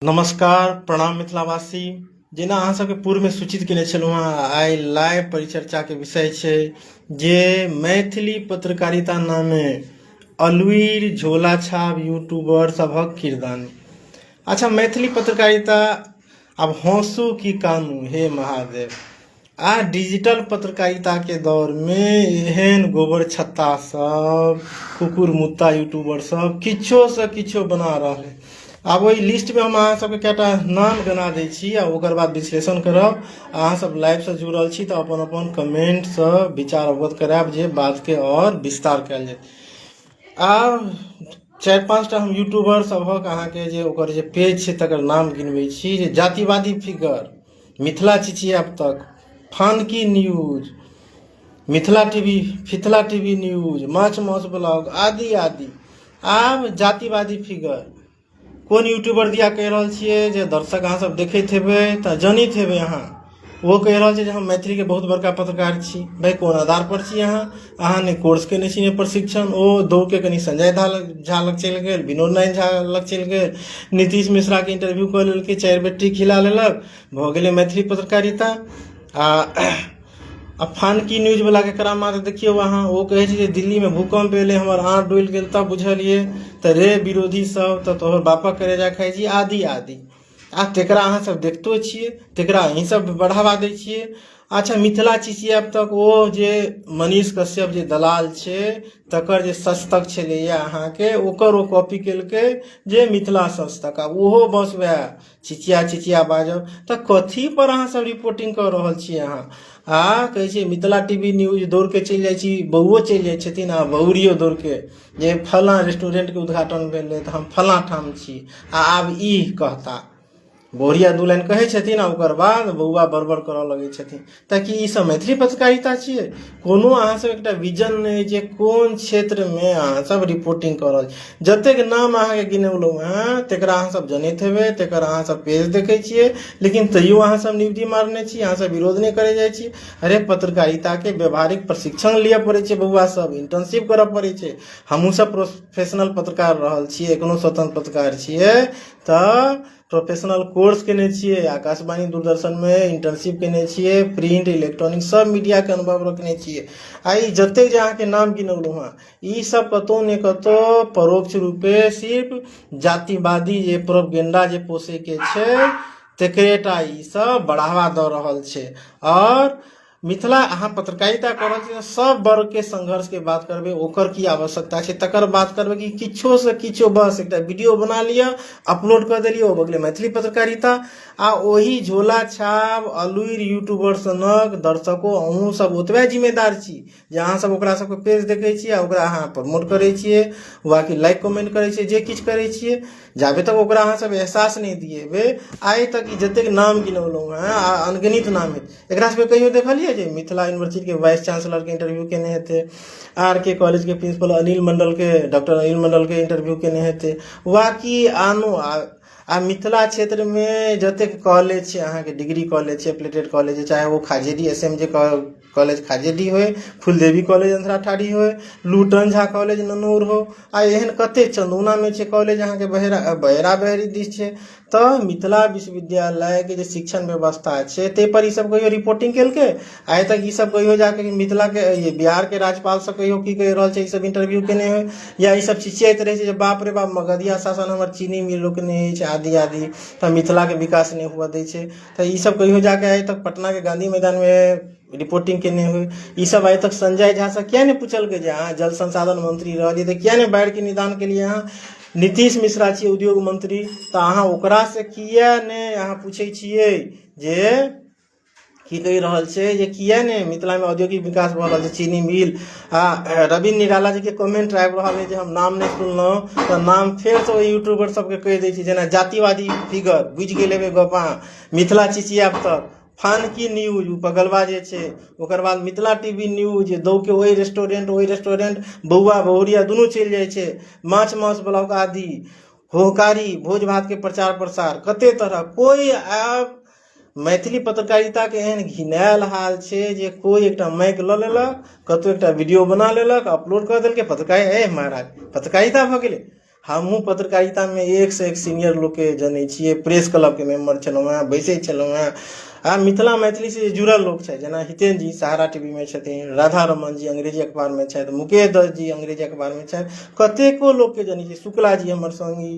नमस्कार प्रणाम मिथिलावासी। जेना अहाँ सबके पूर्व में सूचित केने छलहुँ हँ, आइ लाइव परिचर्चा के विषय छै जे मैथिली पत्रकारिता नामे अलुईर झोला छाप यूट्यूबर सभक किरदानी। अच्छा, मैथिली पत्रकारिता अब हंसू की कानू हे महादेव। आ डिजिटल पत्रकारिता के दौर में एहन गोबर छत्ता सब, कुकुर मुत्ता यूट्यूबर सब किछो से किछो बना रहल। आब ओहि लिस्ट में हम अहाँ सबके कएटा नाम गिना दै छी आ ओकर बाद विश्लेषण करब। अहाँ सब लाइव से जुड़ल छी तऽ अपन अपन कमेंट से विचार अवगत करायब जे बात के और विस्तार कयल जाय। आब 4-5 टा हम यूट्यूबर सभक अहाँके जे ओकर जे पेज छै तकर नाम गिनबै छी। जे जातिवादी फिगर, मिथिला चिचियाप तक, फानकी न्यूज, मिथिला टीवी, फिथला टीवी न्यूज, माछ माउस ब्लॉग आदि आदि। आब जातिवादी फिगर कोन यूट्यूबर दिया कह रहल छियै जे दर्शक अहाँ सब देखैत हेबै तऽ जानैत हेबै। अहाँ वो कह रहल छै जे हम मैथिली के बहुत बड़का पत्रकार छी। भाई कोन आधार पर छी अहाँ ने कोर्स केने छी ने प्रशिक्षण। ओ दौड़ के कनी संजय झा लग चलि गेल, विनोद नारायण झा लग चलि गेल, नीतीश मिश्रा के इंटरव्यू कऽ लेलकै, 4 बेर खिला लेलक, भऽ गेलै मैथिली पत्रकारिता। आ फानकी न्यूज वाला के करामा देखियो अहाँ, वो कहे छै जे दिल्ली में भूकंप एले हमर आँख डोलि गेल तब बुझलिए, तऽ रे विरोधी सब तऽ तोहर बापक करेजा खाइ छी आदि आदि। आ तेकरा अहाँ सब देखतो छियै, तेकरा अहीं सब बढ़ावा दै छियै। अच्छा, मिथिला चिचियाप तक ओ जे मनीष कश्यप जे दलाल छै तकर जे सस्तक छलैया अहाँके, ओकर ओ कॉपी केलकै जे मिथिला सस्तक। आ ओहो बस वएह चिचिया बाजब तऽ कथी पर अहाँ सब रिपोर्टिंग कर रहल छियै अहाँ। कहै छै मिथिला टीवी न्यूज दौड़ के चलि जाइ छी, बौओ चलि जाइ छथिन आ बहुरियो दौड़ के जे फलां रेस्टोरेंट के उद्घाटन भेलै तऽ हम फलां ठाम छी। आब ई कहता बोरिया 2 लाइन कहै छथिन आ ओकर बाद बौआ बड़बड़ करऽ लगै छथिन। ताकि ई सब मैथिली पत्रकारिता छियै? कोनो अहाँ सब एकटा विजन नहि जे कोन क्षेत्र में अहाँ सब रिपोर्टिंग कर रहल छी। जतेक नाम अहाँके गिनौलहुँ हँ तेकरा अहाँ सब जनैत हेबै, तेकर अहाँ सब पेज देखै छियै, लेकिन तैयो अहाँ सब निवडी मारने छी, अहाँ सब विरोध नहीं करे जाइ छी। अरे पत्रकारिता के व्यवहारिक प्रशिक्षण लिया पड़े छै, बउआ सब इंटर्नशिप करऽ पड़े छै। हमहूँ सब प्रोफेशनल पत्रकार रहल छियै, एखनो स्वतंत्र पत्रकार छियै तऽ प्रोफेशनल कोर्स केने छियै, आकाशवाणी दूरदर्शन में इंटर्नशिप केने छियै, प्रिंट इलेक्ट्रॉनिक सब मीडिया के अनुभव रखने छियै। आई जतेक जे अहाँके नाम गिनौलहुँ हँ ई सब कतौ ने कतौ परोक्ष रूपे सिर्फ जातिवादी जे प्रोपेगेंडा जे पोसे के छै तेकरेटा ई सब बढ़ावा दऽ रहल छै। और मिथिला अहाँ पत्रकारिता कर रहल छी, सब वर्ग के संघर्ष के बात करबै, ओकर की आवश्यकता छै तकर बात करबै कि किछो से किछो बस एकटा वीडियो बना लिअ, अपलोड कर देलिए, ओ भऽ गेलै मैथिली पत्रकारिता। आ ओही झोला छाप अलुईर यूट्यूबर सनक दर्शको अहूँ सब ओतबे जिम्मेदार छी जे अहाँ सब ओकरा सबके पेज देखै छियै आ ओकरा अहाँ प्रमोट करै छियै, वा कि लाइक कमेंट करै छियै, जे किछु करै छियै। जाबे तक ओकरा अहाँ सब एहसास नहीं दिएबै, आइ तक जतेक नाम गिनौलहुँ हँ अनगिनित नाम है, एकरा सबके कहियो देखलिए जे मिथिला यूनिवर्सिटी के वाइस चांसलर के इंटरव्यू केने हेतै, RK कॉलेज के प्रिंसिपल अनिल मंडल के, डॉक्टर अनिल मंडल के इंटरव्यू केने हेतै, वा कि आनो आ मिथिला क्षेत्र में जतेक कॉलेज छै अहाँके, डिग्री कॉलेज छै, एप्लेटेड कॉलेज छै, चाहे वो खाजेडी SMJ कॉलेज खाजेडी होय, फुलदेवी कॉलेज अंधराठाढ़ी होय, लूटन झा कॉलेज ननौर हो, आ एहन कते चंदौना में छै कॉलेज अहाँके बहेरा बहेरी दिस छै। तऽ मिथिला विश्वविद्यालय के जे शिक्षण व्यवस्था छै ते पर ई सब कहियो रिपोर्टिंग केलकै? आइ तक ई सब कहियो जाके मिथिला के ये बिहार के राज्यपाल से कहियो की कहि रहल छै ई सब इंटरव्यू केने हो, या ई सब चिचियाइत रहे छै जे बाप रे बाप मगधिया शासन हमर चीनी मिल रोकने छै आदि आदि, तऽ मिथिला के विकास नहीं हुआ दै छै। तऽ ई सब कहियो जाके आइ तक पटना के गांधी मैदान में रिपोर्टिंग केने हुए? ई सब आइ तक संजय झा से किया नहीं पूछलकै जे अहाँ जल संसाधन मंत्री रहलिए तऽ किया नहीं बाढ़ि के निदान के लिए अहाँ? नीतीश मिश्रा छियै उद्योग मंत्री, तऽ अहाँ ओकरा से किया नहीं अहाँ पूछे छियै जे की कहि रहल छै जे किया नहीं मिथिला में औद्योगिक विकास भऽ रहल छै, चीनी मिल। रवि निराला जी के कमेंट आबि रहल है जे हम नाम नहीं सुनलहुँ तऽ नाम फेर से ओहि यूट्यूबर सबके कहि दै छी, जेना जातिवादी फिगर बुझि गेल हेबै गप अहाँ, मिथिला चिचियाप तक, फानकी न्यूज पगलवा जे छै, ओकर बाद मिथिला टीवी न्यूज दौ के ओहि रेस्टोरेंट बौआ बहुरिया दुनू चलि जाइ छै, माछ माउस ब्लॉग आदि, होहकारी भोज भात के प्रचार प्रसार, कते तरह। कोई आब मैथिली पत्रकारिता के एहन घिनायल हाल छै जे कोई एकटा माइक लऽ लेलक, कतौ एकटा वीडियो बना लेलक, अपलोड कर देलकै, पत्रकारिता महाराज पत्रकारिता भऽ गेलै। हमहूँ पत्रकारिता में एक से एक सीनियर लोग के जनै छियै, प्रेस क्लब के मेंबर छलहुँ हेँ, बैसै छलहुँ हेँ। आ मिथिला मैथिली से जुड़ल लोग छै, जेना हितेन जी सहारा टीवी में छथिन, राधा रमन जी अंग्रेजी अखबार में छथि, मुकेश दत्त जी अंग्रेजी अखबार में छथि, कतेको लोग के जनै छियै, शुक्ला जी हमर संगी,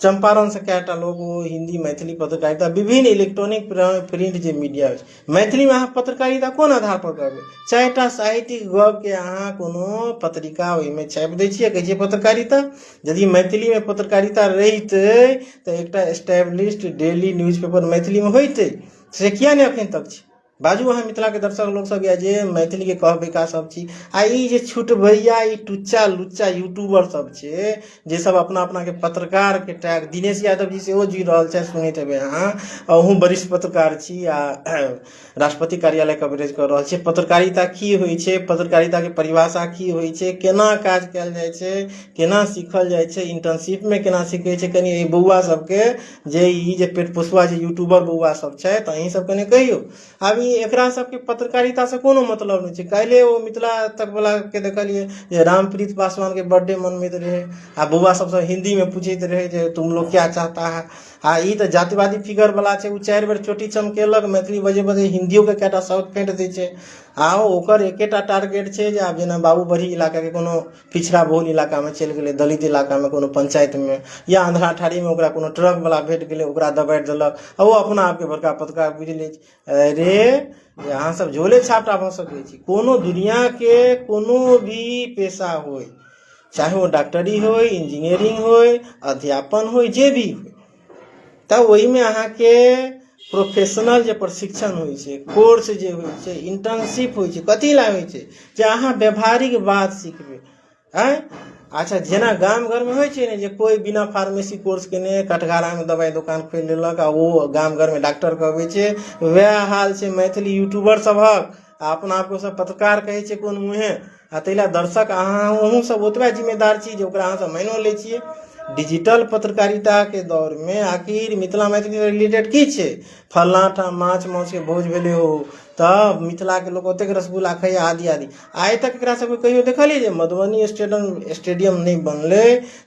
चंपारण से कएटा लोग ओ हिंदी मैथिली पत्रकारिता विभिन्न इलेक्ट्रॉनिक प्रिंट जे मीडिया मैथिली में अहाँ पत्रकारिता कोन आधार पर करबै? 4टा साहित्यिक गप के अहाँ कोनो पत्रिका ओहिमे छापि दै छियै, कहै छियै पत्रकारिता। यदि मैथिली में पत्रकारिता रहितै तऽ एकटा एस्टैब्लिश्ड डेली न्यूज़पेपर मैथिली में होइतै, से किया नहीं अखन तक छै? बाजू अहाँ मिथिला के दर्शक लोग सब, या जे मैथिली के कहबैका सब छी, आ ई जे छूट भैया ई टुच्चा लुच्चा यूट्यूबर सब छै, जे सब अपना अपना के पत्रकार के टैग, दिनेश यादव जी सेहो जुड़ि रहल छै, सुनैत हेबै अहाँ, अहूँ वरिष्ठ पत्रकार छी आ राष्ट्रपति कार्यालय कवरेज कर रहल छी। पत्रकारिता की होइ छै, पत्रकारिता के परिभाषा की होइ छै, केना काज कयल जाइ छै, केना सीखल जाइ छै, इंटर्नशिप में केना सीखै छै, कनि बौआ सबके जे ई जे पेट पोसुआ जे यूट्यूबर बौआ सब छै, तऽ अहीं सब कने कहियो। आब ई एकरा सबके पत्रकारिता से कोनो मतलब नहीं छै। काल्हि ओ मिथिला तक वाला के देखलिए जे रामप्रीत पासवान के बर्थडे मनबैत रहे, आ बौआ सबसे हिंदी में पूछैत रहे जे तुम लोग क्या चाहता है। आ ई तऽ जातिवादी फिगर वाला छै, उ 4 बेर चोटी चमकेलक, मैथिली बजे बजे हिंदियो के कएटा शब्द फेंट दै छै। आ ओकर एकेटा टारगेट छै जे आब जेना बाबूबढ़ी इलाका के कोनो पिछड़ा बहुल इलाका में चलि गेलै, दलित इलाका में कोनो पंचायत में, या अंधराठाड़ी में ओकरा कोनो ट्रक वाला भेट गेलै, ओकरा दबाड़ि देलक, आ ओ अपना आप के बड़का पत्रकार बुझि लै छै। अरे अहाँ सब झोले छापटा भऽ सकै छी। कोनो दुनिया के कोनो भी पेशा होय, चाहे वो डॉक्टरी होय, इंजीनियरिंग होय, अध्यापन होय, जे भी होय, तब ओहि में अहाँ के प्रोफेशनल जे प्रशिक्षण होइ छै, कोर्स जे होइ छै, इंटर्नशिप होइ छै, कथी ला होइ छै? जे अहाँ व्यवहारिक बात सीखबै। हैं अच्छा, जेना गाम घर में होइ छै ने, जे कोई बिना फार्मेसी कोर्स केने कटघारा में दवाई दुकान खोलि लेलक, आ वो गाम घर में डॉक्टर कहबै छै, वएह हाल छै मैथिली यूट्यूबर सबहक। आ अपना आपको सब पत्रकार कहै छै कोन मुँहे। आ ताहि ला दर्शक अहूँ सब ओतबे जिम्मेदार छी जे ओकरा अहाँ सब मानियो लै छियै। डिजिटल पत्रकारिता के दौर में आखिर मिथिला मैथिली रिलेटेड की छै? फल्लाँ ठाम माछ माउस के भोज भेलै हो, तब मिथिला के लोग ओतेक रसगुल्ला खाइए, आदि आदि। आइ तक एकरा सबके कहियो देखलियै जे मधुबनी स्टेडियम नहीं बनलै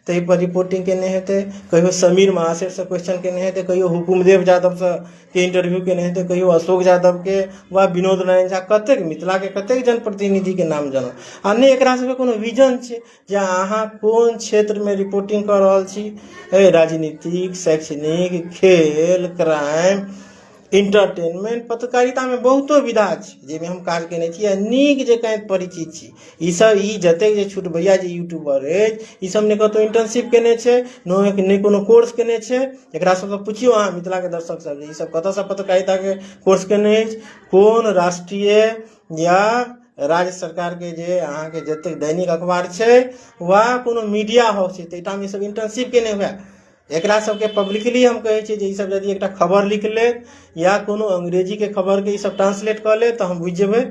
ताहि पर रिपोर्टिंग केने हेतै, कहियो समीर महाशय से क्वेश्चन केने हेतै, कहियो हुकुमदेव यादव से के इंटरव्यू केने हेतै, कहियो अशोक यादव के, वा विनोद नारायण झा, कतेक मिथिला के कतेक जनप्रतिनिधि के नाम जानल। आ नहि एकरा सबके कोनो विजन छै जे अहाँ कोन क्षेत्र में रिपोर्टिंग कर रहल छी। राजनीतिक, शैक्षणिक, खेल, क्राइम, इंटरटेनमेंट, पत्रकारिता में बहुतो विधा छै जाहिमे हम काज केने छी आ नीक जकाँ परिचित छी। ई सब ई जतेक जे छोट भैया जे यूट्यूबर अछि, ई सब ने कतौ इंटर्नशिप केने छै, ने कोनो कोर्स केने छै। एकरा सबसँ पुछियो अहाँ मिथिला के दर्शक सब जे ई सब कतऽ सँ पत्रकारिता के कोर्स केने अछि, कोन राष्ट्रीय या राज्य सरकार के जे अहाँ के जतेक दैनिक अखबार छै वा कोनो मीडिया हाउस छै, ताहिठाम ई सब इंटर्नशिप केने हुए। एकरा सबके पब्लिकली हम कहै छी जे ई सब यदि एकटा खबर लिख ले या कोनो अंग्रेजी के खबर के ई सब ट्रांसलेट कऽ ले, तऽ हम बुझि जेबै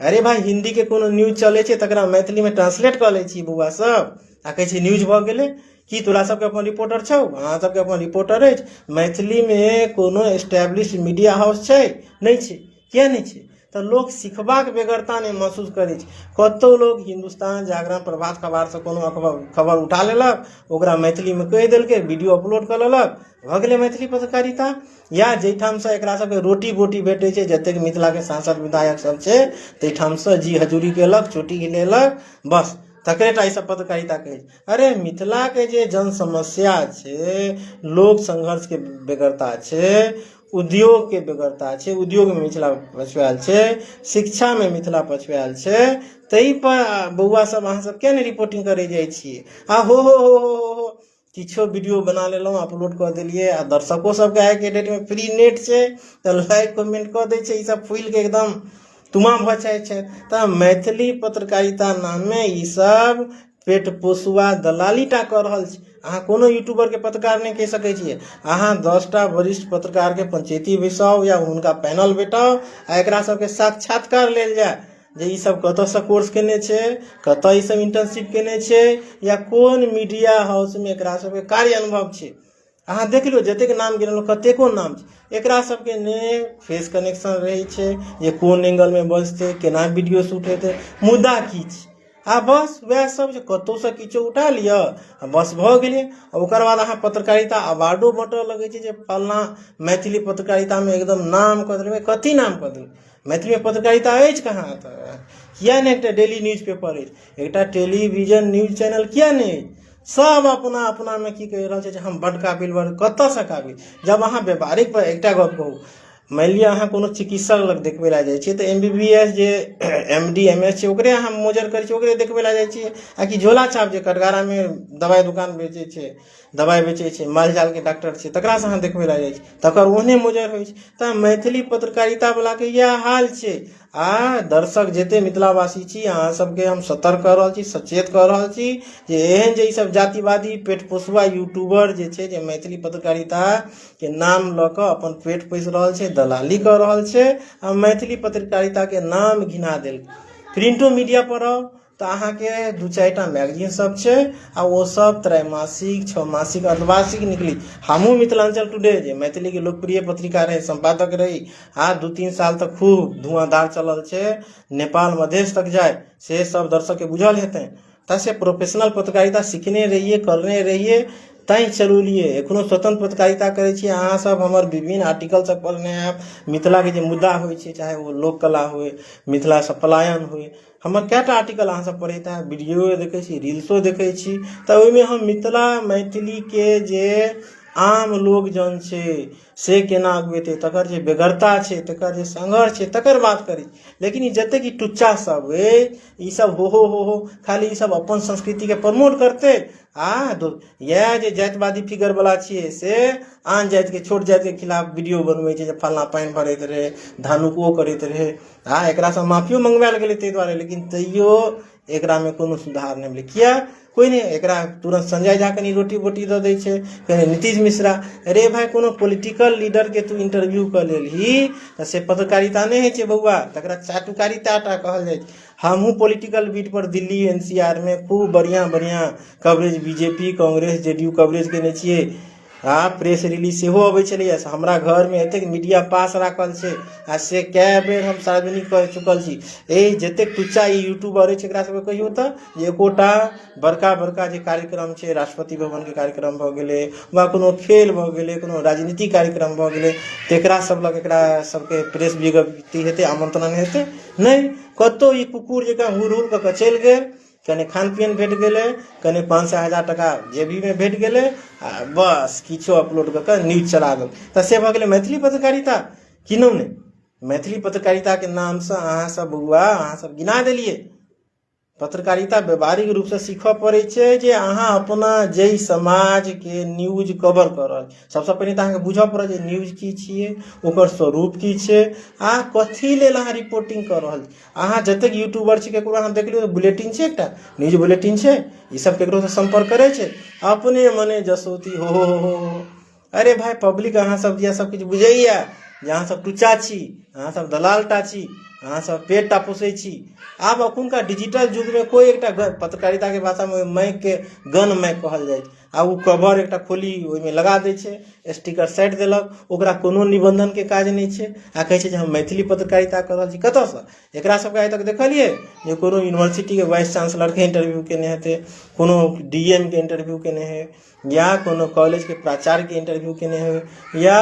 अरे भाई हिंदी के कोनो न्यूज चलै छै तकरा मैथिली में ट्रांसलेट कऽ लै छी बौआ सब, आ कहै छै न्यूज भऽ गेलै। की तोरा सबके अपन रिपोर्टर छौ? अहाँ सबके अपन रिपोर्टर अछि। मैथिली में कोनो एस्टैब्लिश्ड मीडिया हाउस छै? नहीं छै। किया नहीं छै? तऽ लोक सिखबाक बेगरता नहि महसूस करै छै। कतौ लोग हिंदुस्तान जागरण, प्रभात खबर से कोनो खबर उठा लेलक, ओकरा मैथिली में कहि देलकै, वीडियो अपलोड कऽ लेलक, भऽ गेलै मैथिली पत्रकारिता। या जाहिठाम से एकरा सबके रोटी बोटी भेटै छै, जतेक मिथिला के सांसद विधायक सब छै ताहिठाम से जी हजूरी केलक, चोटी हिलेलक, बस तकरेटा ई सब पत्रकारिता कहै छै। अरे मिथिला के जे जन समस्या छै, लोक संघर्ष के बेगरता छै, उद्योग के बेगरता छै, उद्योग में मिथिला पछुआल छै, शिक्षा में मिथिला पछुआल छै, ताहि पर बौआ सब अहाँ सब किया नहीं रिपोर्टिंग करे जाइ छियै? आ हो किछो वीडियो बना लेलहुँ, अपलोड कऽ देलियै, आ दर्शको सबके आइ के डेट में फ्री नेट छै तऽ लाइक कमेंट कऽ दै छै, ई सब फूलि के एकदम तुमा भऽ जाइ छै। तऽ मैथिली पत्रकारिता नाम में ई सब पेट पोसुआ दलाली टा कऽ रहल छै। अहाँ कोनो यूट्यूबर के पत्रकार नहीं कहि सकै छियै। अहाँ 10टा वरिष्ठ पत्रकार के पंचायती बैसाउ या हुनका पैनल बैठाउ, आ एकरा सबके साक्षात्कार लेल जाय जे ई सब कतऽ सँ कोर्स केने छै, कतऽ ई सब इंटर्नशिप केने छै, या कोन मीडिया हाउस में एकरा सबके कार्य अनुभव छै। अहाँ देख लियौ जतेक नाम गिनलहुँ, कतेको नाम छै। एकरा सबके ने फेस कनेक्शन रहै छै जे कोन एंगल में बजतै, केना वीडियो शूट हेतै, मुद्दा की छै? आ बस वह सब कतौ से किछो उठा लिअ आ बस भऽ गेलै। ओकर बाद अहाँ पत्रकारिता अवार्डो बाँटऽ लगै छै जे फलना मैथिली पत्रकारितामे एकदम नाम कऽ देलकै। कथी नाम कऽ देलकै? मैथिलीमे पत्रकारिता अछि कहाँ? तऽ किया नहि एकटा डेली न्यूज पेपर अछि, एकटा टेलीविजन न्यूज चैनल किया नहि अछि? सब अपना अपनामे की कहि रहल छै जे हम बड्ड काबिल बड़। कतऽसँ काबिल? जब अहाँ व्यावहारिक पर एकटा गप कहू, मानि लिअ अहाँ कोनो चिकित्सक लग देखबै लए जाइ छियै तऽ MBBS जे MD MS छै ओकरे अहाँ मोजर करै छियै, ओकरे देखबै लए जाइ छियै। आ कि झोला छाप जे कटघरामे दवाइ दुकान बेचै छै, दवाइ बेचै छै, मालजालके डॉक्टर छै, तकरासँ अहाँ देखबै लए जाइ छी, तकर ओहने मोजर होइ छै। तऽ मैथिली पत्रकारितावलाके इएह हाल छै। आ दर्शक जते मिथिलावासी छी अहाँ सबके हम सतर्क कऽ रहल छी, सचेत कऽ रहल छी जे एहन जे ईसब जातिवादी पेट पोसुआ यूट्यूबर जे छै जे मैथिली पत्रकारिताके नाम लऽ कऽ अपन पेट पोसि रहल छै, दलाली कऽ रहल छै आ मैथिली पत्रकारिताके नाम घिना देल। प्रिंटो मीडिया पर आउ तऽ अहाँके 2-4टा मैगजीन सब छै आ ओ सब त्रैमासिक, 6 मासिक, अर्धवार्षिक निकली। हमहूँ मिथिलांचल टुडे जे मैथिलीके लोकप्रिय पत्रिका रही, संपादक रही आ 2-3 साल तक खूब धुआंधार चलल छै, नेपाल मधेश तक जाए, से सब दर्शकके बुझल हेतै। से प्रोफेशनल पत्रकारिता सीखने रहिए, करने रहिए, तैँ चलौलिए। एखनो स्वतंत्र पत्रकारिता करै छी अहाँ सब। हमर विभिन्न आर्टिकल सब पढ़ने हैब, मिथिलाके जे मुद्दा होइ छै, चाहे ओ लोक कला होय, मिथिलासँ पलायन होय, हमर कएटा आर्टिकल अहाँ सब पढ़ैत हैब, वीडियो देखै छी, रील्सो देखै छी। तऽ ओहिमे हम मिथिला मैथिलीके जे आम लोक जन छै से केना अगुएतै, तकर जे बेगरता छै, तकर जे संघर्ष छै, तकर बात करी। लेकिन ई जतेक ई टुच्चा सब अइ ई सब हो खाली ई सब अपन संस्कृतिके प्रमोट करतै आ इएह जे जातिवादी फिगर वाला छियै से आन जातिके, छोट जातिके खिलाफ वीडियो बनबै छै जे फलना पानि भरैत रहै, धानुक ओ करैत रहै आ एकरासँ माफियो मंगवायल गेलै ताहि दुआरे। लेकिन तैयो एकरामे कोनो सुधार नहि भेलै। किया? कोई नहीं। एकरा तुरंत संजय झा कनी रोटी बोटी दऽ दै छै, कनी नीतीश मिश्रा। अरे भाई कोनो पॉलिटिकल लीडरके तू इंटरव्यू कऽ लेलही तऽ से पत्रकारिता नहि होइ छै बौआ, तकरा चाटुकारिता कहल जाइ छै। हमहूँ पॉलिटिकल बीट पर दिल्ली NCR में खूब बढ़िया बढ़िया coverage BJP Congress JDU coverage केने छियै आ प्रेस रिलीज सेहो अबै छलैए। हमरा घरमे एतेक मीडिया पास राखल छै आ से कए बेर हम सार्वजनिक कऽ चुकल छी। जतेक टुच्चा ई यूट्यूबर अछि एकरा सबके कहियो तऽ जे एकोटा बड़का बड़का जे कार्यक्रम छै, राष्ट्रपति भवनके कार्यक्रम भऽ गेलै वा कोनो खेल भऽ गेलै, कोनो राजनीतिक कार्यक्रम भऽ गेलै, तेकरा सब लग एकरा सबके प्रेस विज्ञप्ति हेतै, आमंत्रण हेतै? नहि। कतौ ई कुकुर जकाँ हुड़ हुड़ कऽ चलि गेल, कनि खान पियन भेट गेलै, कनि 500-1000 टका जेबीमे भेट गेलै आ बस किछो अपलोड कऽ कऽ न्यूज चला देल। तऽ से भऽ गेलै मैथिली पत्रकारिता? किनौ नहि। मैथिली पत्रकारिताके नामसँ अहाँ सब बौआ अहाँ सब गिना देलियै। पत्रकारिता व्यवहारिक रूपसँ सीखऽ पड़ै छै जे अहाँ अपना जाहि समाजके न्यूज कवर कऽ रहल छी, सबसँ पहिने तऽ अहाँके बुझऽ पड़त जे न्यूज की छियै, ओकर स्वरूप की छै आ कथी लेल अहाँ रिपोर्टिंग कऽ रहल छी। अहाँ जतेक यूट्यूबर छी केकरो अहाँ देख लियौ बुलेटिन छै, एकटा न्यूज बुलेटिन छै, ई सब केकरोसँ संपर्क करै छै, अपने मने जसोती हो। अरे भाई पब्लिक अहाँ सब दिया सब किछु बुझैया जे अहाँ सब टुच्चा छी, अहाँ सब दलालटा छी, अहाँ सब पेटटा पोसै छी। आब अखुनका डिजिटल युगमे कोई एकटा पत्रकारिताके भाषामे माइकके गन माइक कहल जाइ छै आ ओ कवर एकटा खोली ओहिमे लगा दै छै, स्टिकर साटि देलक, ओकरा कोनो निबंधनके काज नहि छै आ कहै छै जे हम मैथिली पत्रकारिता कऽ रहल छी। कतऽसँ? एकरा सबके आइ तक देखलियै जे कोनो यूनिवर्सिटीके वाइस चांसलरके इंटरव्यू केने हेतै, कोनो DM के इंटरव्यू केने है, या कोनो कॉलेजके प्राचार्यके इंटरव्यू केने है, या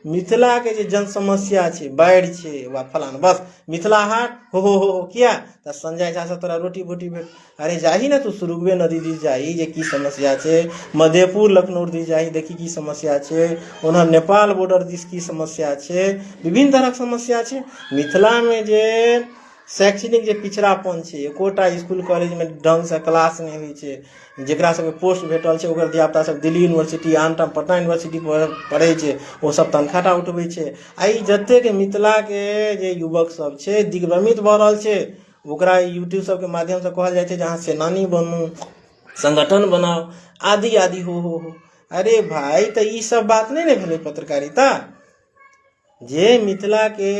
मिथिलाके जे जन समस्या छै, बाढ़ि छै वा फलाना, बस मिथिला हाट हो किया तऽ संजय झा से तोरा रोटी बोटी भेट। अरे जाही ने तू सुरुगवे नदी दिस जाही जे की समस्या छै, मधेपुर लखनौर दिस जाही देखी की समस्या छै, ओना नेपाल बॉर्डर दिस की समस्या छै, विभिन्न तरहक समस्या छै। मिथिलामे जे शैक्षणिक जे पिछड़ापन छै, एकोटा स्कूल कॉलेजमे ढङ्गसँ क्लास नहि होइ छै, जेकरा सबके पोस्ट भेटल छै ओकर धियापुता सब दिल्ली यूनिवर्सिटी आनठाम पटना यूनिवर्सिटी पढ़ै छै, ओ सब तनख्वाहटा उठबै छै। आ ई जतेक मिथिलाके जे युवक सब छै दिग्भ्रमित भऽ रहल छै, ओकरा यूट्यूब सबके माध्यमसँ कहल जाइ छै जे अहाँ सेनानी बनू, संगठन बनाओ, आदि आदि हो। अरे भाई तऽ ई सब बात नहि ने भेलै पत्रकारिता? जे मिथिलाके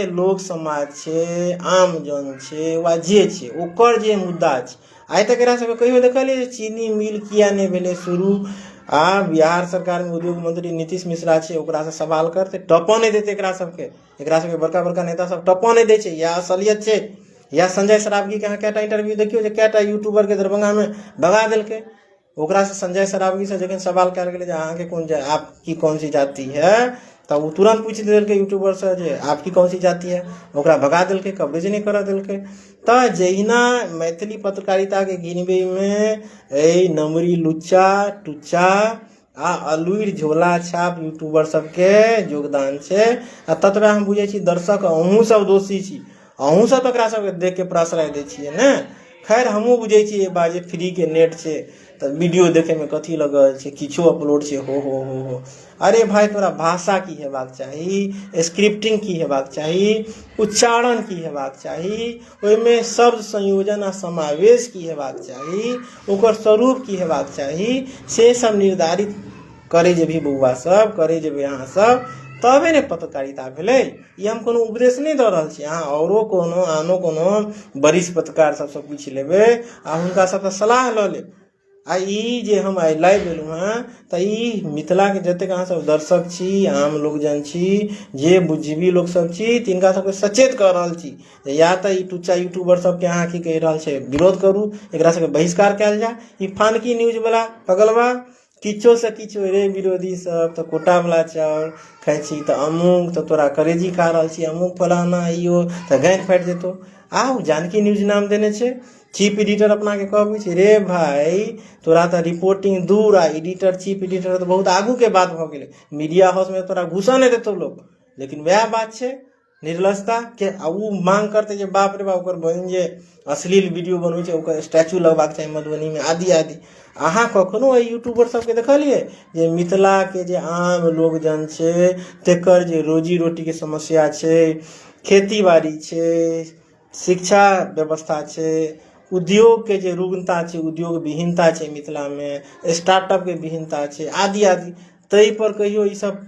लोक समाज छै, आम जन छै वा जे छै ओकर जे मुद्दा छै, आइ तक एकरा सबके कहियो देखलियै जे चीनी मिल किया नहि भेलै शुरू? आ बिहार सरकारमे उद्योग मंत्री नीतीश मिश्रा छै, ओकरासँ सवाल करतै, टपऽ नहि देतै एकरा सबके बड़का बड़का नेता सब टपऽ नहि दै छै। इएह असलियत छै। या संजय सरावगी के यहाँ कैटा इंटरव्यू देखियो जे कैटा यूट्यूबर के दरभंगा में भगा देलकै। ओकरा से संजय सरावगी से जखन सवाल कयल गेलै जे अहाँके कौन आपकी कौन सी जाति है, तब वो तुरंत पूछ देलकै यूट्यूबर से जे आपकी कौन सी जाति है, ओकरा भगा देलकै, कवरेज नहीं कर देलकै। तो जहिना मैथिली पत्रकारिता के गिनबे में ए नमरी लुच्चा टुच्चा आ अलूर झोला छाप यूट्यूबर सबके योगदान छै। आ ततबे हम बुझे छी दर्शक अहूँ सब दोषी छी, अहूँ सब ओकरा सबके देख के प्रश्रय दै छियै ने। खैर हमहूँ बुझे छी बाजे फ्री के नेट छै तो वीडियो देखे में कथी लगल छै, किछो अपलोड छै, हो। अरे भाई तोरा भाषा की हेबाक चाही, स्क्रिप्टिंग की हेबाक चाही, उच्चारण की हेबाक चाही, ओहिमे शब्द संयोजन आ समावेश की हेबाक चाही, ओकर स्वरूप की हेबाक चाही, से सब निर्धारित करे जेबी बउआ सब, करे जेबे अहाँ सब, तबे ने पत्रकारिता भेलै। ई हम कोनो उपदेश नहीं दऽ रहल छी, अहाँ औरो कोनो आनो कोनो वरिष्ठ पत्रकार सबसँ पूछि लेबै आ हुनका सबसँ सलाह लऽ लेब। आ ई जे हम आइ लाइव एलहुँ हेँ तऽ ई मिथिलाके जतेक अहाँ सब दर्शक छी, आम लोकजन छी, जे बुझबी लोक सब छी, तिनका सबके सचेत कऽ रहल छी जे या तऽ ई टुच्चा यूट्यूबर सबके अहाँ की कहि रहल छै विरोध करू, एकरा सबके बहिष्कार कयल जाय। ई फानकी न्यूज वाला पगलवा किछो से किछो रे विरोधी सब तो कोटा वाला चाउर खाइ छी तो अमुक तो तोरा करेजी खा रहल छी, अमुक फलाना इो तो गांठ फाटि जेतो। आउ जानकी न्यूज नाम देने छै, चीफ एडिटर अपना के कहबै छै रे भाई तोरा तो रिपोर्टिंग दूर आ एडिटर चीफ एडिटर तो बहुत आगू के बात भ गेलै, मीडिया हाउस में तोरा घुसा नहीं देतो लोग। लेकिन वह बात छै निर्लजता के उ मांग करते जे बाप रे बाप ओकर बहिन जे अश्लील वीडियो बनबै छै ओकर स्टैचू लगबाक चाही मधुबनी में आदि आदि। अहाँ कखनो यूट्यूबर सबके देखलिए जे मिथिला के जे आम लोकजन छै तेकर जे रोजी रोटी के समस्या छै, खेती बाड़ी छै, शिक्षा व्यवस्था छै, उद्योग के जे रुग्णता छै, उद्योग विहीनता छै मिथिला में, स्टार्टअप के विहीनता छै आदि आदि, तै पर कहियो ई सब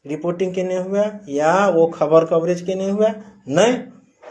रिपोर्टिंग केने हुए या वो खबर कवरेज केने हुए नहीं,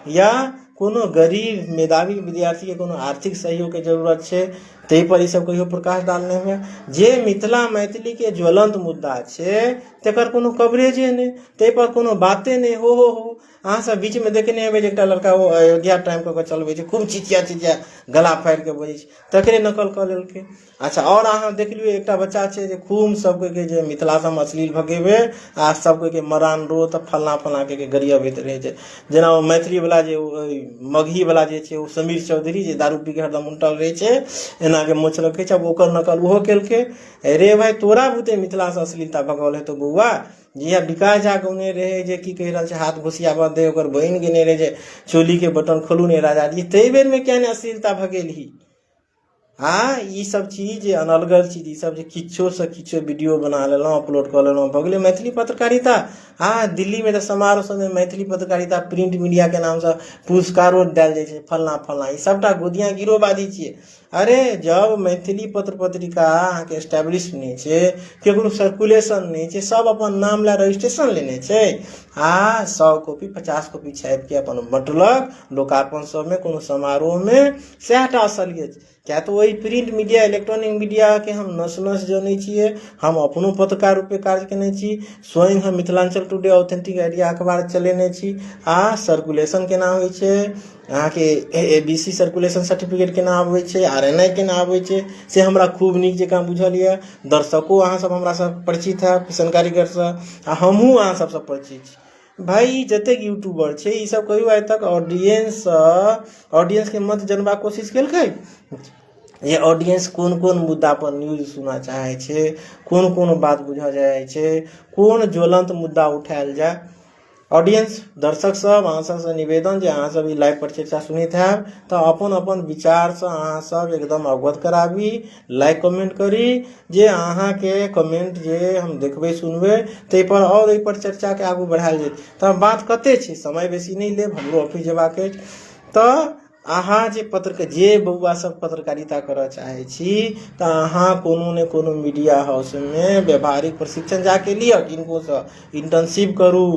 या कोनो गरीब मेधावी विद्यार्थी के कोनो आर्थिक सहयोग के जरूरत छै तै पर ई सब कहियो प्रकाश डालने हुए। जे मिथिला मैथिली के ज्वलंत मुद्दा छै तेकर कोनो कवरेजे नहीं, तै पर कोनो बाते नहीं। हो अहाँ सब बीच में देखने हेबै जे एकटा लड़का वो अयोध्या टाइम कऽ चलबै छै, खूब चिचिया गला फाड़ि के बजै छै, तकरे नकल कऽ लेलकै। अच्छा और अहाँ देख लियौ एकटा बच्चा छै जे खूब सबके के जे मिथिला से हम अश्लील भगेबै आ सबके के मरान रो तऽ फलना के गरियाबैत रहै छै। जेना ओ मैथिली वाला जे मगही वाला जे छै ओ समीर चौधरी जे दारू पी के हरदम उल्टल रहै छै, एना के मोछ रखै छै, ओकर नकल ओहो केलकै। रे भाई तोरा बुते मिथिला से अश्लीलता भगल हेतौ बौआ। जिया विकास झा गौने रहे जे की कहि रहल छै हाथ घुसिया दे, ओकर बहिन गेने रहे जे चोली के बटन खोलू ने राजा जी, तै बेर में क्या ने अश्लीलता भगेलही। हाँ ई सब चीज जे अनलगल चीज ई सब जे किछो से किछो वीडियो बना लेलहुँ अपलोड कऽ लेलहुँ भऽ गेलै मैथिली पत्रकारिता। हाँ दिल्ली में तो समारोह सब में मैथिली पत्रकारिता प्रिंट मीडिया के नाम से पुरस्कारो देल जाइ छै फलना ई सबटा गोदिया गिरोबादी छियै। अरे जब मैथिली पत्र पत्रिका अहाँ के एस्टेब्लिश नहीं छै, केकरो सर्कुलेशन नहीं छै, सब अपन नाम ला रजिस्ट्रेशन लेने छै आ 100 कॉपी 50 कॉपी छापि के अपन बँटलक लोकार्पण सब में कोनो समारोह में, सएहटा असलियत। क्या तो वही प्रिंट मीडिया इलेक्ट्रॉनिक मीडिया के हम नस जनै छियै, हम अपनो पत्रकार रूपे कार्य केने छी, स्वयं हम मिथिलांचल टुडे ऑथेंटिक आइडिया अखबार चलेने छी। आ सर्कुलेशन केना होइ छै, अहाँ के ABC सर्कुलेशन सर्टिफिकेट केना आबै छै, RNI केना आबै छै, से हमरा खूब नीक जकाँ बुझल यऽ। दर्शको अहाँ सब हमरा सब परिचित है किशन कारीगर से, आ हमहूँ अहाँ सबसँ परिचित छी। भाई जतेक यूट्यूबर छै ई सब कहियो आइ तक ऑडियंस के मत जनबाक कोशिश केलकै। ये ऑडियंस कोन कोन मुद्दा पर न्यूज सुनना चाहे छै, कोन कोन बात बुझा जाए छै, कोन ज्वलंत मुद्दा उठायल जाए। ऑडियंस दर्शक सब अहाँ सबसँ निवेदन जे अहाँ सब ई लाइव पर चर्चा सुनैत हैब तऽ अपन अपन विचार से अहाँ सब एकदम अवगत कराबी, लाइक कमेंट करी, जे अहाँ के कमेंट जे हम देखबै सुनबै ताहि पर और एहि पर चर्चा के आगू बढ़ायल जेत। तऽ बात कते छै, समय बेसी नहीं लेब, हमरो ऑफिस जेबाक अछि। तऽ अहाँ जे जे बउआ सब पत्रकारिता करऽ चाहे छी तऽ अहाँ कोनो ने कोनो मीडिया हाउस में व्यवहारिक प्रशिक्षण जाके लिअ, किनको से इंटर्नशिप करू,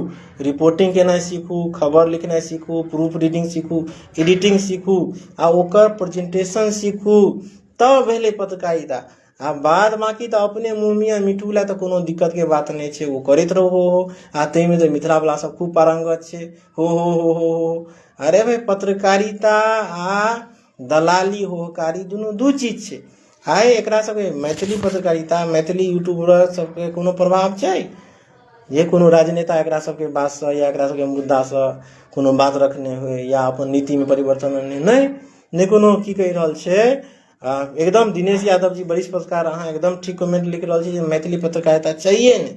रिपोर्टिंग केनाइ सीखू, खबर लिखनाइ सीखू, प्रूफ रीडिंग सीखू, एडिटिंग सीखू आ ओकर प्रेजेंटेशन सीखू, तब भेलै पत्रकारिता। आ बाद बाकी तो अपने मुँह मियाँ मिठू ला तो कोनो दिक्कत के बात नहीं छे, वो करैत रहो हो। आ तई में तो मिथिला वाला सब खूब पारंगत छे। हो। अरे भाई पत्रकारिता आ दलाली होकारी दुनू दू चीज छे। आइ एकरा सबके मैथिली पत्रकारिता मैथिली यूट्यूबर सबके कोनो प्रभाव छै? ये कोनो राजनेता एकरा सबके बात से या एकरा सबके मुद्दा से कोनो बात रखने हुए या अपन नीति में परिवर्तन नहीं कोनो की कहि रहल छे। एकदम दिनेश यादव जी वरिष्ठ पत्रकार अहाँ एकदम ठीक कमेंट लिख रहल छी जे मैथिली पत्रकारिता चाहिए ने,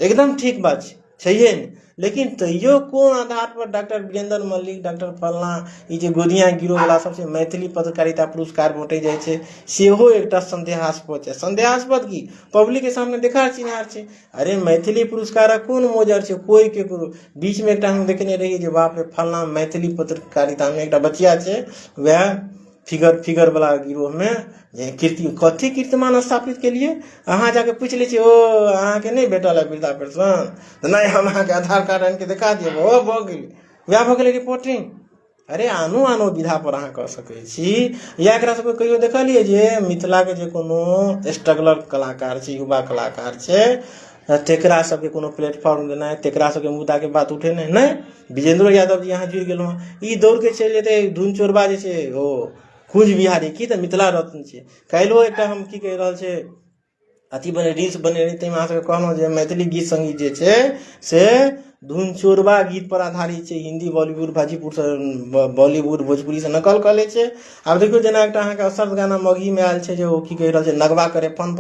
एकदम ठीक बात छै, चाहिए ने। लेकिन तैयो कोन आधार पर डॉक्टर वीरेंद्र मल्लिक, डॉक्टर फलना ई जे गोदिया गिरो वाला सब छै मैथिली पत्रकारिता पुरस्कार भेटै जाइ छै, सेहो एकटा संदेहास्पद छै। संदेहास्पद की पब्लिक के सामने देखार चिन्हार छै। अरे मैथिली पुरस्कार कोन मोजर छै? कोई के बीच में एकटा हम देखने रही जे बाप रे फलना मैथिली पत्रकारिता में एकटा बचिया छै, वह फिगर वाला गिरोह में कथी कीर्तिमान स्थापित के लिए अहाँ जाके पूछ ली ओ अहाँ के नहीं भेटल है वृद्धा पेंशन, तो नहीं हम अहाँ के आधार कार्ड आन के दिखा दिए ओ भ गेल, वह भ गेल रिपोर्टिंग। अरे आनो विधा पर अहाँ कह सकै छी। या एकरा सबके कहियो देखलिए जे मिथिला के जे कोनो स्ट्रगलर कलाकार छै, युवा कलाकार छै, तेकरा सबके कोनो प्लेटफॉर्म देना, तेकरा सबके मुद्दा के बात उठेने नहीं। विजेंद्र यादव जी यहाँ जुड़ गेल ई दौड़ के चल जेते धुन चोरबा जे छै ओ कुंज बिहारी की तो मिथिला रत्न छै। काल्हिओ एकटा हम की कहि रहल छै अथी बने रील्स बने रही, ताहिमे अहाँ सबके कहलहुँ जे मैथिली गीत संगीत जे छै से धुन चोरबा गीत पर आधारित छै। हिंदी बॉलीवुड भाजीपुर से बॉलीवुड भोजपुरी से नकल कऽ लै छै। आब देखियो जेना एकटा अहाँके असर गाना मगही में आयल छै जे ओ की कहि रहल छै नगवा करे फन।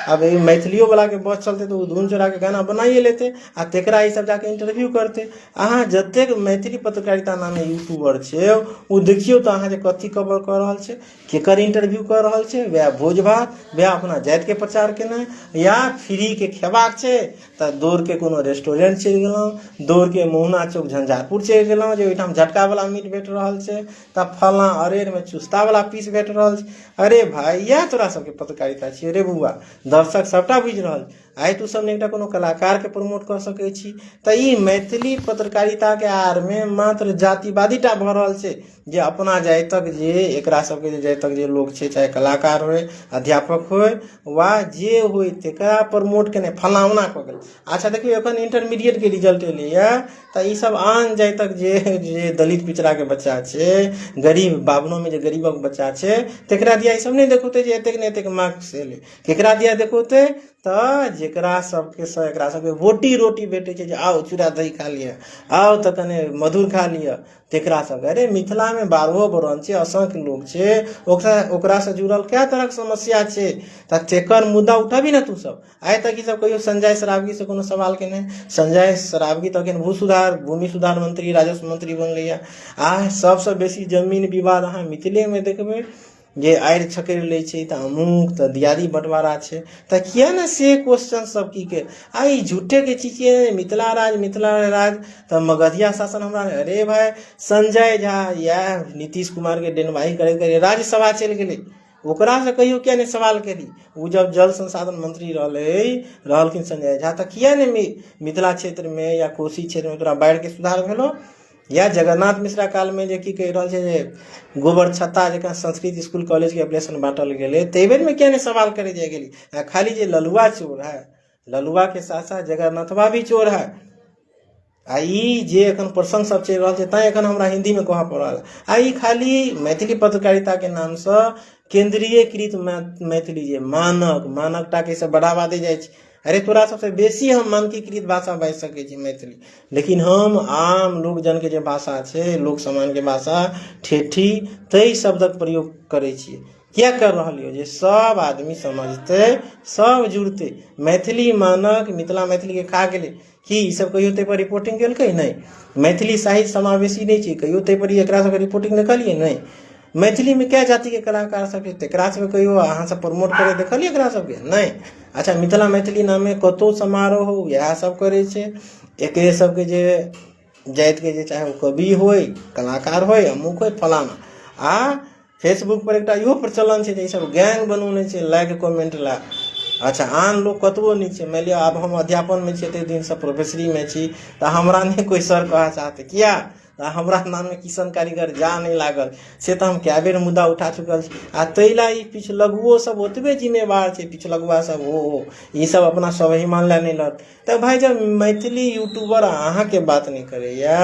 अब मैथिलियो वाला के बस चलते तो धुन चोरा के गाना बनाइए लेते आ तेकरा ई सब जाके इंटरव्यू करते। अहाँ जतेक मैथिली पत्रकारिता नामे यूट्यूबर छै ओ देखियो तो अहाँ जे कथी कवर कऽ रहल छै, केकर इंटरव्यू कर रहल छै, वह भोज भात, वह अपना जाति के प्रचार केना या फ्री के खेबाक छै तऽ दौड़ के कोनो रेस्टोरेंट चलि गेलहुँ, दौड़ के मोहना चौक झंझारपुर चलि गेलहुँ जे ओहिठाम झटका वाला मीट भेट रहल छै, तब फलना अरेर में चुस्ता वाला पीस भेट रहल छै। अरे भाई इएह तोरा सबके पत्रकारिता छियै रे बउआ, दर्शक सबटा बुझि रहल। आइ तू सब ने एकटा कोनो कलाकार के प्रमोट कर सकै छी तऽ ई मैथिली पत्रकारिता के आड़ में मात्र जातिवादीटा भऽ रहल छै जे अपना जातिक जे एकरा सबके जे जातिक जे लोग छै, चाहे कलाकार होय, अध्यापक होय वा जे होय, तेकरा प्रमोट केने फलना उना कऽ गेल। अच्छा देखियो एखन इंटरमीडिएट के रिजल्ट एलैया तऽ ई सब आन जातिक जे दलित पिछड़ा के बच्चा छै, गरीब बावनो में जे गरीबक बच्चा छै, तेकरा दिया ई सब नहीं देखौते जे एतेक ने एतेक मार्क्स एलै। केकरा दिया देखौते तऽ जेकरा सबके से एकरा सबके रोटी भेटै छै जे आओ चूड़ा दही खा लिअ, आओ तऽ कने मधुर खा लिअ, तेकरा सब। अरे मिथिला में 12 वर्ण छै, असंख्य लोग छै, ओकरा से जुड़ल कए तरह के समस्या छै तऽ तेकर मुद्दा उठाबी ना तू सब। आइ तक ई सब कहियो संजय सरावगी से कोनो सवाल केने? संजय सरावगी तऽ भूमि सुधार मंत्री, राजस्व मंत्री बनलैया। आ सबसे बेसी जमीन विवाद अहाँ मिथिले में देखबै जे आड़ि छकड़ि लै छै तऽ अमुक तऽ दियादी बंटवारा छै तऽ किया ने से क्वेश्चन सब की के आई झूठे के चीज मिथिला राज तऽ मगधिया शासन हमरा। अरे भाई संजय झा या नीतीश कुमार के डेनवाही करे राज्यसभा चलि गेलै, ओकरा से कहियो किया नहीं सवाल करी? वो जब जल संसाधन मंत्री रहलखिन संजय झा तऽ किया नहीं मिथिला क्षेत्र में या कोसी क्षेत्र में तोरा बाढ़ि के सुधार भेलो? या जगन्नाथ मिश्रा काल में जे की कहि रहल छै जे गोबर छत्ता जकाँ संस्कृत स्कूल कॉलेज के ऑपरेशन बांटल गेलै, ताहि बेर में क्या नहीं सवाल करे जाय गेली? खाली जे ललुआ चोर है, ललुआ के साथ साथ जगन्नाथवा भी चोर है। आई जे एखन प्रसंग सब चल रहा है तैं एखन हमरा हिंदी में कह पड़ रहा। आई खाली मैथिली पत्रकारिता के नाम से केंद्रीयकृत मैथिली जे मानकता के सब बढ़ावा दे जाय छै। अरे तोरा सबसे बेसी हम मानकीकृत भाषा बाजि सकै छी मैथिली, लेकिन हम आम लोक जन के जे भाषा छै, लोक समाज के भाषा ठेठी तई शब्दक प्रयोग करै छियै। क्या कर रहल हो जे सब आदमी समझते, सब जुड़ते। मैथिली मानक मिथिला मैथिली के खा गेलै कि ई सब कहियो ते पर रिपोर्टिंग केलकै? नहीं। मैथिली साहित्य समावेशी नहीं छै, कहियो ते पर एकरा सबके रिपोर्टिंग देखलिए? नहीं। मैथिली में क्या जाति के कलाकार सब छै, तेकरा सबके कहियो अहाँ सब प्रमोट करे देखलिए एकरा सबके? नहीं। अच्छा मिथिला मैथिली नामे कतौ समारोह हो इएह सब करे छै। एकरे सबके जे जाति के जे चाहे वो कवि होय, कलाकार होय, अमुक होय, फलाना। आ फेसबुक पर एकटा इहो प्रचलन छै जे ई सब गैंग बनौने छै लाइक कमेंट ला। अच्छा आन लोग कतबो नहीं छै, मान लिअ आब हम अध्यापन में छी, एते दिन से प्रोफेसरी में छी तऽ हमरा नहीं कोई सर कहा चाहते। किया? तऽ हमरा नाममे किशन कारीगर जा नहि लागल से तऽ हम कए बेर मुद्दा उठा चुकल छी। आ ताहिला ई पिछलगुओ सब ओतबे जिम्मेवार छै, पिछलगुआ सब ओ ई सब अपना स्वाभिमान लए नहि लत। तऽ भाई जब मैथिली यूट्यूबर अहाँके बात नहीं करैया,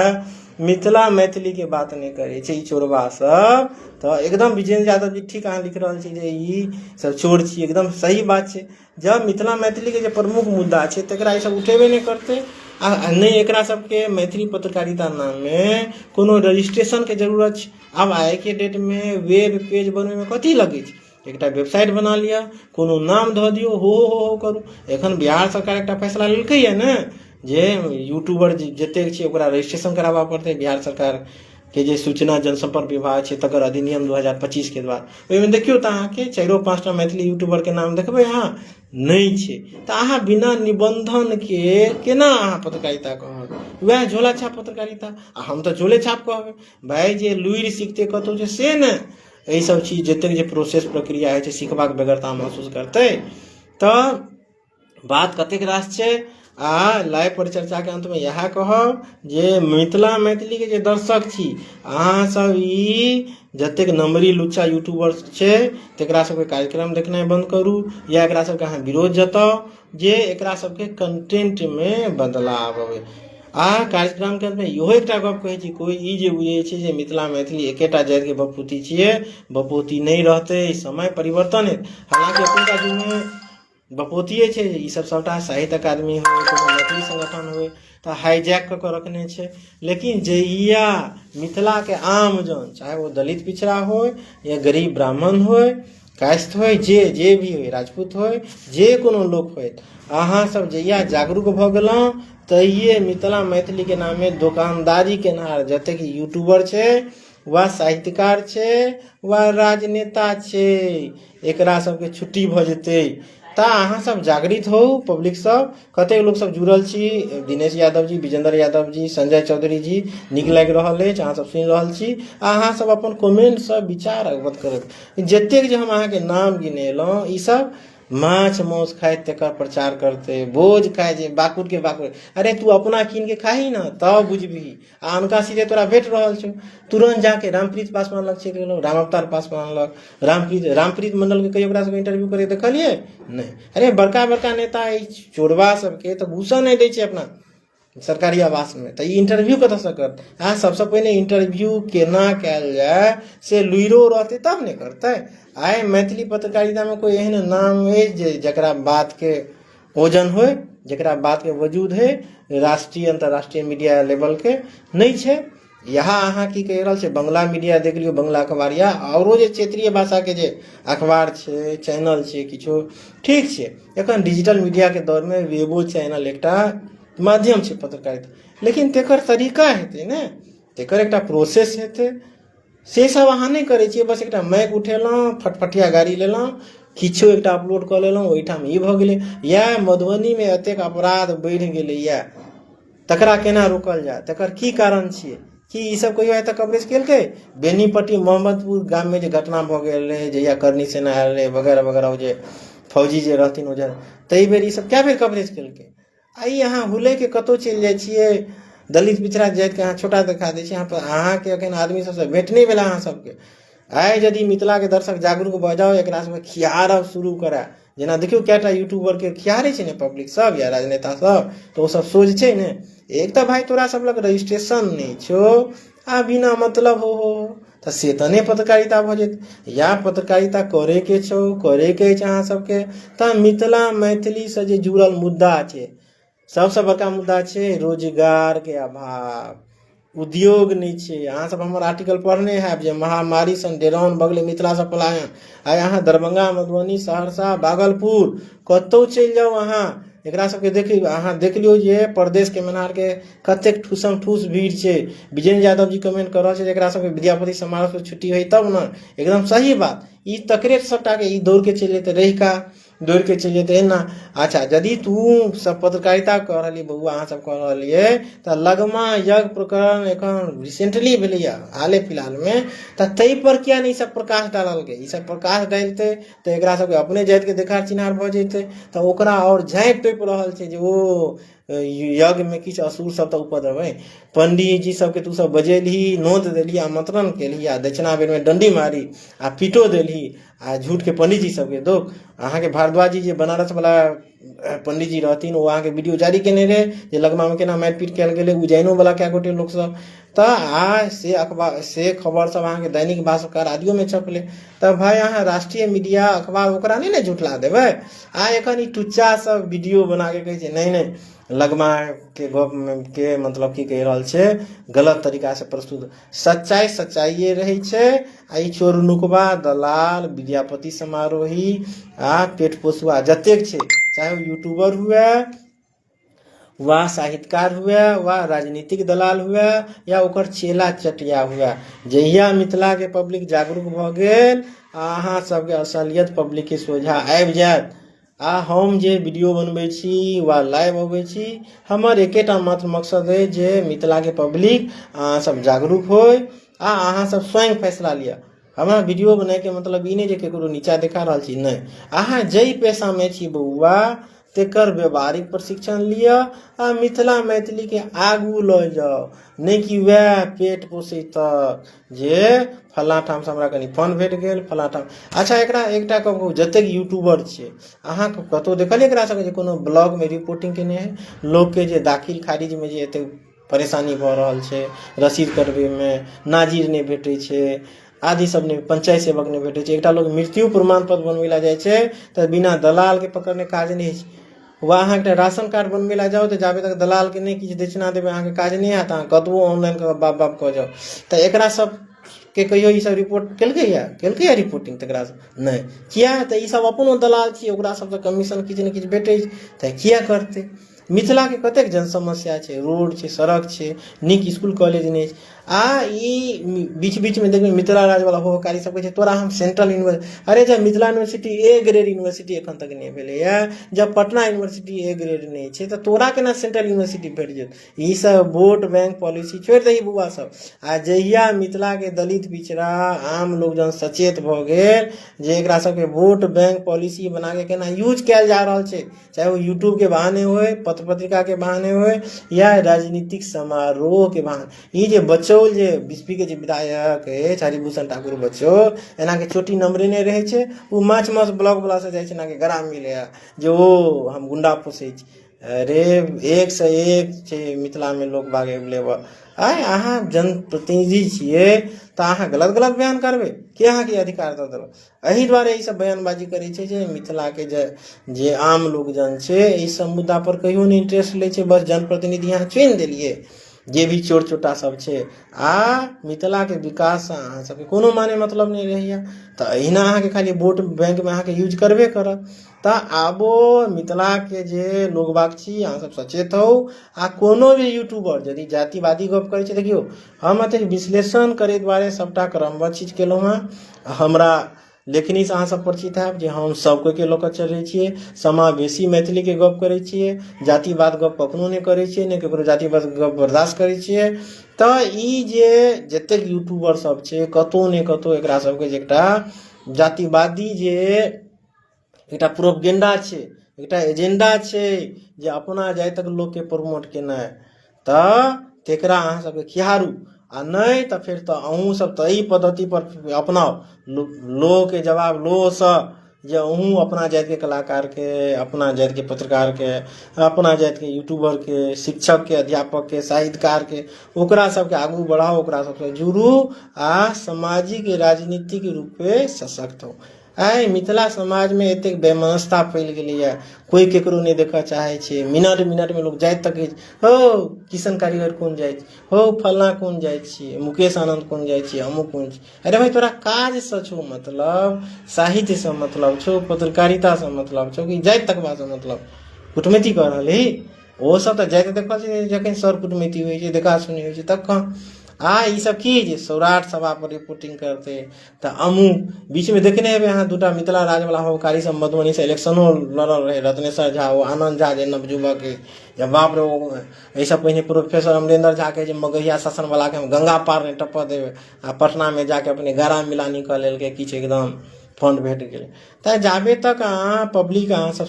मिथिला मैथिली के बात नहीं करे छै ई चोरबा सब, तो एकदम विजेंद्र यादव जी ठीक अहाँ लिख रहल छी जे ई सब चोर छी, एकदम सही बात छै। जब मिथिला मैथिली के जे प्रमुख मुद्दा छै तकरा ई सब उठेबे नहीं करते आ नहीं एकरा सबके मैथिली पत्रकारिता नाम में कोनो रजिस्ट्रेशन के जरूरत छै। आब आइ के डेट में वेब पेज बनबे में कथी लगे छै, एकटा वेबसाइट बना लिया, कोनो नाम धऽ दियौ, हो करू। एखन बिहार सरकार एकटा फैसला लेलकै है ने जे यूट्यूबर जतेक छै ओकरा रजिस्ट्रेशन कराबऽ पड़तै। बिहार सरकार के जे सूचना जनसंपर्क विभाग छै तकर अधिनियम 2025 के द्वारा, ओहिमे देखियौ तऽ अहाँके 4-5 टा मैथिली यूट्यूबर के नाम देखबै अहाँ नहीं छै। तऽ अहाँ बिना निबंधन के केना अहाँ पत्रकारिता कहब, वएह झोला छाप पत्रकारिता। आ हम तऽ झोले छाप कहबै भाई, जे लुइर सिखते कतौ छै से ने, एहि सब चीज जतेक जे प्रोसेस प्रक्रिया होइ छै सिखबाक बेगरता महसूस करतै। तऽ बात कतेक रास छै। आ लाइव परिचर्चा के अंत में यह कहब जे मिथिला मैथिली के जे दर्शक छी अहाँ सब ई जतेक नंबरी लुच्चा यूट्यूबर छै तकरा सबके कार्यक्रम देखनाइ बंद करू, या एकरा सबके अहाँ विरोध जताउ जे एकरा सबके कंटेंट में बदलाव आवे। आ कार्यक्रम के अंत में इहो एकटा गप कहै छी, कोई ई जे बुझै छै जे मिथिला मैथिली एकेटा जाति के बपौती छियै, बपौती नहीं रहते, समय परिवर्तन है। हालांकि एखुनका युग में बपौतिये छै, ई सब सबटा साहित्य अकादमी हो, कोनो मैथिली संगठन हो तऽ हाईजैक कऽ रखने छै। लेकिन जहिया मिथिला के आम जन, चाहे वो दलित पिछड़ा हो या गरीब ब्राह्मण हो, कायस्थ हो, जे भी हो, राजपूत हो, जे कोनो लोक हो, अहाँ सब जहिया जागरूक भऽ गेलहुँ तहिये मिथिला मैथिली के नामे दुकानदारी केनहार जतेक यूट्यूबर छै, वह साहित्यकार छै, वह राजनेता छै, एकरा सबके छुट्टी भऽ जेतै। ता अहाँ सब जागृत हो, पब्लिक सब कतेक लोग सब जुड़ल छी, दिनेश यादव जी, विजेंद्र यादव जी, संजय चौधरी जी, नीक लागि रहल अछि, अहाँ सब सुनि रहल छी। अहाँ सब अपन कमेंट सब विचार अवगत करब। जतेक जे हम अहाँ के नाम गिनेलहुँ ई सब माछ मौस खाए तकर प्रचार करते, भोज खाए जे बाकुर के बाकुर, अरे तू अपना कीन के खाही ना तब बुझबही। आ अनका सीधे तोरा भेट रहल छौ, तुरंत जाके रामप्रीत पासवान लग चलि गेलौ, राम अवतार पासवान लग, रामप्रीत मंडल के कहियो ओकरा सबके इंटरव्यू करे देखलिए नहीं। अरे बड़का बड़का नेता चोरबा सबके तो घूसा नहीं दै छै अपना सरकारी आवास में, तो इंटरव्यू कतऽ करत। हाँ, सबसे पहले इंटरव्यू केना कैल जाए से लुइरो रहते तब ने करते। आइ मैथिली पत्रकारिता में कोई एहन नाम है जकरा बात के ओजन हो, जकरा बात के वजूद है राष्ट्रीय अंतर्राष्ट्रीय मीडिया लेवल के नहीं छै। यहाँ अहाँ की कह रहल छै, बंगला मीडिया देख लियो, बंगला अखबार या औरो जे क्षेत्रीय भाषा के जे अखबार छै, चैनल छै किछो, ठीक छै। एखन डिजिटल मीडिया के दौर में वेबो चैनल एकटा माध्यम छै पत्रकारिता, लेकिन तेकर तरीका हेतै ने, तेकर एकटा प्रोसेस हेतै, से सब अहाँ नहीं करै छियै। बस एकटा माइक उठेलहुँ, फटफटिया गाड़ी लेलहुँ, किछो एकटा अपलोड कऽ लेलहुँ, ओहिठाम ई भऽ गेलै। या मधुबनी में एतेक अपराध बढ़ि गेलैया, तकरा केना रोकल जाए, तकर की कारण छियै, कि ई सब कहियो आइ तक कवरेज केलकै। बेनीपट्टी मोहम्मदपुर गाम में जे घटना भऽ गेल रहै, जहिया करनी सेना आयल रहै वगैरह वगैरह, जे फौजी जे रहथिन ओझा, ताहि बेर ई सब कए बेर कवरेज केलकै। आई अहाँ हुलै के कतौ चलि जाइ छियै, दलित पिछड़ा जाति के अहाँ छोटा देखा दै छियै, अहाँ के एखन आदमी सबसे भेट नहीं भेल अहाँ सबके। आइ यदि मिथिला के दर्शक जागरूक भऽ जाओ, एकरा सबके खियारब शुरू करा, जेना देखियौ कएटा यूट्यूबर के खियारे छै ने पब्लिक सब या राजनेता सब, तो ओ सब सोच छै ने। एक तो भाई तोरा सब लग रजिस्ट्रेशन नहीं छो, आ बिना मतलब हो तो से तऽ नहीं पत्रकारिता भऽ जेतै। या पत्रकारिता करे के छौ, करे के छै अहाँ सबके, तऽ मिथिला मैथिली से जे जुड़ल मुद्दा छै, सबसे बड़का मुद्दा छै रोजगार के अभाव, उद्योग नहीं छै। अहाँ सब हमर आर्टिकल पढ़ने हैब जे महामारी सन डेराउन भऽ गेलै मिथिला से पलायन। आइ अहाँ दरभंगा, मधुबनी, सहरसा, भागलपुर कतौ चलि जाउ, अहाँ एकरा सबके देखियौ, अहाँ देख लियौ जे प्रदेश के मेनहार के कतेक ठूसम ठूस भीड़ छै। विजेंद्र यादव जी कमेंट कर रहल छै एकरा सबके विद्यापति समारोह से छुट्टी होई तब ना, एकदम सही बात। ई तकरे सबटा के ई दौड़ के चलि जेतै, रहि का दौड़ के चलि जेतै ना। अच्छा, यदि तू सब पत्रकारिता कह रहलिए बउआ, अहाँ सब कह रहलिए, तऽ लगमा यज्ञ प्रकरण एखन रिसेंटली भेलैया हाले फिलहाल में, तऽ तै पर किया नहीं सब प्रकाश डालल गए। ई सब प्रकाश डालते तऽ एकरा सबके अपने जाति के देखार चिन्हार भऽ जेतै, तऽ ओकरा और झाँपि तोपि रहल छै जे ओ यज्ञ में किछु असुर सब तऽ उपद्रव पंडित जी सबके तू सब बजेलही, नोत देलही, आमंत्रण केलही, आ दक्षिणा बेर में डंडी मारी आ पीटो देलही, आ झूठ के पंडित जी सबके दो। अहाँ के भारद्वाज जी जे बनारस वाला पंडित जी रहथिन, वो अहाँ के वीडियो जारी केने रहे जे लगमा में केना मारपीट कयल गेलै, उज्जैनो वाला कए गोटे लोक सब। तऽ आ से अखबार से खबर सब अहाँ के दैनिक भास्कर आदियो में छपले। तब भाई अहाँ राष्ट्रीय मीडिया अखबार ओकरा नहीं ने झुठला देबै। आ एखन ई टुच्चा सब वीडियो बना के कहै छै नहीं लगमा के गप में के मतलब की कहि रहल छै, गलत तरीका से प्रस्तुत। सच्चाई सच्चाइए रहे छै। आ ई चोर नुकबा, दलाल, विद्यापति समारोही आ पेट पोसुआ जतेक छै, चाहे वो यूट्यूबर हुए वा साहित्यकार हुए वा राजनीतिक दलाल हुए या ओकर चेला चटिया हुए, जहिया मिथिला के पब्लिक जागरूक भ गेल, अहाँ सबके असलियत पब्लिक के सोझा आबि जायत। आ हम जे वीडियो बनबै छी वा लाइव अबै छी, हमर एकेटा मात्र मकसद है जे मिथिला के पब्लिक अहाँ सब जागरूक होय आ अहाँ सब स्वयं फैसला लिया। हमरा वीडियो बनाए के मतलब ई नहीं जे केकरो नीचा देखा रहल छी, नहीं। अहाँ जई पेशा में छी बउआ तेकर व्यवहारिक प्रशिक्षण लिया आ मिथिला मैथिली के आगू लऽ जाओ, नहीं कि वह पेट पोसे तक जे फला ठाम से हमरा कनी फंड भेट गेल, फला ठाम। अच्छा एकरा एकटा कहू, जतेक यूट्यूबर छै अहाँ कतौ देखलियै एकरा सबके जे कोनो ब्लॉग में रिपोर्टिंग केने है, लोग के जे दाखिल खारिज में जे एते परेशानी भऽ रहल छै, रसीद कटबै में नाजिर नहीं भेटै छै, आदि सब नहीं, पंचायत सेवक नहीं भेटे छै। एकटा लोग मृत्यु प्रमाण पत्र बनबै ला जाय छै तऽ बिना दलाल के पकड़ने काज नहीं है। वहाँ अहाँ एकटा राशन कार्ड बनबै ला जाओ तऽ जाबे तक दलाल के नहीं किछु दक्षिणा देबै अहाँ के काज नहीं हैत, अहाँ कतबो ऑनलाइन के बाप बाप कऽ जाओ। तऽ एकरा सब के कहियो ई सब रिपोर्ट केलकै रिपोर्टिंग तकरा नहीं किया, तऽ ई सब अपनो दलाल छियै, ओकरा सब से कमीशन किछु ने किछु भेटै छै तऽ किया करतै। मिथिला के कतेक जन समस्या छै, रोड छै, सड़क छै, नीक स्कूल कॉलेज नहीं। आ ई बीच बीच में देखिए मिथिला राज वाला होकारी सब कहै छै तोरा हम सेंट्रल यूनिवर्सिटी, अरे जब Mithila university A grade university एखन तक नहीं भेलैया, जब पटना यूनिवर्सिटी ए ग्रेड नहीं छै तऽ तोरा केना सेंट्रल यूनिवर्सिटी भेट जेत। ई सब वोट बैंक पॉलिसी छोड़ि दही बुआ सब। आ जहिया मिथिला के दलित पिछड़ा आम लोग जन सचेत भऽ गेल जे एकरा सबके वोट बैंक पॉलिसी बना के केना यूज कयल जा रहल छै, चाहे वो यूट्यूब के बहाने होय, पत्र पत्रिका के बहाने होय या राजनीतिक समारोह के बहाने। ई जे बच्चों जे बीसपी के जे विधायक अछि हरिभूषण ठाकुर बच्चो एना के छोटी नंबरे नहीं रहे छै, वो माछ माछ ब्लॉक वाला से जाय छै ना के गरा मिले जे ओ हम गुंडा पोसे छी। अरे एक से एक छै मिथिला में लोग बाग अवेलेबल। आइ अहाँ जनप्रतिनिधि छियै तऽ अहाँ गलत गलत बयान करबै, के अहाँ के अधिकार दऽ देलक। एहि दुआरे ई सब बयानबाजी करै छै जे मिथिला के जे आम लोग जन छै ई सब मुद्दा पर कहियो नहीं इंटरेस्ट ले छै, बस जनप्रतिनिधि अहाँ चुनि देलियै जे भी चोर चोटा सब छै, आ मिथिला के विकास अहाँ सबके कोनो माने मतलब नहीं रहैया। तऽ अहिना अहाँ के खाली वोट बैंक में अहाँ के यूज करबे करत। तऽ आबो मिथिला के जे लोग बाग छी अहाँ सब सचेत हो। आ कोनो भी यूट्यूबर यदि जातिवादी गप करै छै, देखियो हम एते विश्लेषण करे दुआरे सबटा क्रमबद्ध चीज केलहुँ हँ। हमरा लेखनी से अहाँ सब परिचित हैब जे हम सबके के लऽ कऽ चढ़ै छियै, समावेशी मैथिली के गप करै छियै, जातिवाद गप कखनो नहीं करै छियै, नहीं ककरो जातिवाद गप बर्दाश्त करै छियै। तऽ ई जे जतेक यूट्यूबर सब छै कतौ ने कतौ एकरा सबके जे एकटा जातिवादी जे एकटा प्रोपगेंडा छै, एकटा एजेंडा छै जे अपना जातिक लोक के प्रमोट केनाइ, तऽ तेकरा अहाँ सबके खिहारू। आ नहीं तऽ फिर तऽ अहूँ सब तऽ ई पद्धति पर अपनाओ, लो के जवाब लो सँ जे अहूँ अपना जाति के कलाकार के, अपना जाति के पत्रकार के, अपना जाति के यूट्यूबर के, शिक्षक के, अध्यापक के, साहित्यकार के, ओकरा सबके आगू बढ़ाओ, ओकरा सबसे जुड़ू आ सामाजिक राजनीतिक रूपे सशक्त हो। आइ मिथिला समाज में एतेक वैमनस्यता फैल गेलैया, कोई केकरो नहीं देखऽ चाहे छै। मिनट मिनट में लोग जाति तक हो किशन कारीगर कोन जाति, हो फलना कोन जाति छियै, मुकेश आनंद कोन जाति छियै, अमुक कोन छै। अरे भाई तोरा काज से छौ मतलब, साहित्य से मतलब छौ, पत्रकारिता से मतलब छौ कि जाति तकबा से मतलब। कुटमैती कऽ रहली ओ सब तऽ जाति देखऽ छै जखन सर कुटमैती होइ छै, देखा सुनी होइ छै तखन। आ ई सब की जे सौराठ सभा पर रिपोर्टिंग करते तऽ अमुक बीच में देखने हेबै अहाँ दूटा मिथिला राज वाला होकारी सब मधुबनी से इलेक्शनो लड़ल रहे, रत्नेश्वर झा ओ आनंद झा जे नवयुवक या बाप रे एहि सब पहिने प्रोफेसर अमरेंद्र झा के जे मगहिया शासन वाला के हम गंगा पार नहीं टपऽ देबै, आ पटना में जाके अपने गारा मिलानी कऽ लेलकै किछु एकदम फंड भेट गेलै। तऽ जाबे तक अहाँ पब्लिक अहाँ सब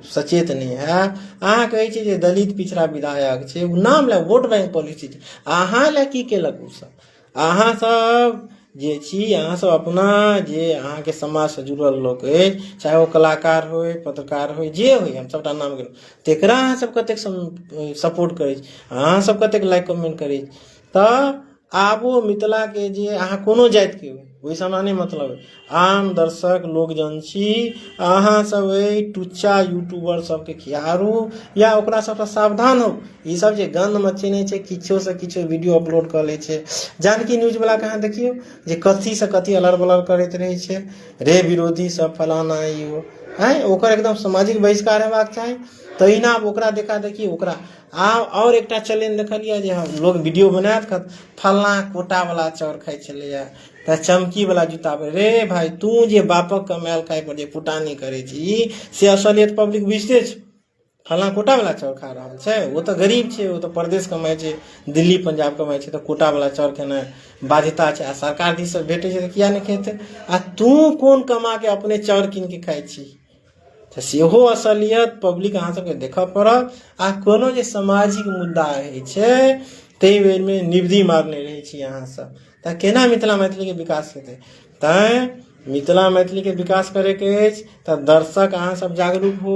सचेत नहीं है, अहाँ कहै छी जे दलित पिछड़ा विधायक छै, उ नाम ले वोट बैंक पॉलिसी छै, अहाँ ले की केलक उ सब? अहाँ सब जे छी, अहाँ सब अपना जे अहाँके समाज से जुड़ल लोक अछि, चाहे वो कलाकार होय, पत्रकार होय, जे होय, हम सबटा नाम गेलहुँ, तेकरा अहाँ सब कतेक सपोर्ट करै छी, अहाँ सब कतेक लाइक कमेंट करै छी। तऽ आबो मिथिला के जे अहाँ कोनो जाति के ओहिसँ हमरा नहि मतलब है, आम दर्शक लोकजन छी, अहाँ सब टुच्चा यूट्यूबर सबके खियारू या ओकरा सबसँ सावधान हो। ई सब जे गंद मचेने छै, किछो से किछो वीडियो अपलोड कर ले छै, जानकी न्यूज वाला के अहाँ देखियो जे कथी से कथी अलर बलर करैत रहे छै, रे विरोधी सब फलाना ई हो है, ओकर एकदम सामाजिक बहिष्कार हेबाक चाही। तहिना ओकरा देखा देखी ओकरा और एकटा चैलेंज देखलिए जे लोग वीडियो बनायत फलना कोटा वाला चाउर खाइ छलैया, तऽ चमकी वाला जूता पर, रे भाई तू जे बापक कमायल खाय पर जे फुटानी करे छी से असलियत पब्लिक बुझते छै। फलना कोटा वाला चाउर खा रहल छै, वो तऽ गरीब छै, वो तऽ परदेश कमाइ छै, दिल्ली पंजाब कमाइ छै, तऽ कोटा वाला चाउर खेनाइ बाध्यता छै, आ सरकार दिस से भेटै छै तऽ किया नहि खेतै? आ तू कोन कमा के अपने चाउर कीन के खाइ छी? तऽ सेहो असलियत पब्लिक अहाँ सबके देखऽ पड़त। आ कोनो जे सामाजिक मुद्दा होइ छै ताहि बेरमे निबधि मारने रहै छी अहाँ सब, तऽ केना मिथिला मैथिली के विकास हेतै? तैं मिथिला मैथिली के विकास करे के अछि तऽ दर्शक अहाँ सब जागरूक हो।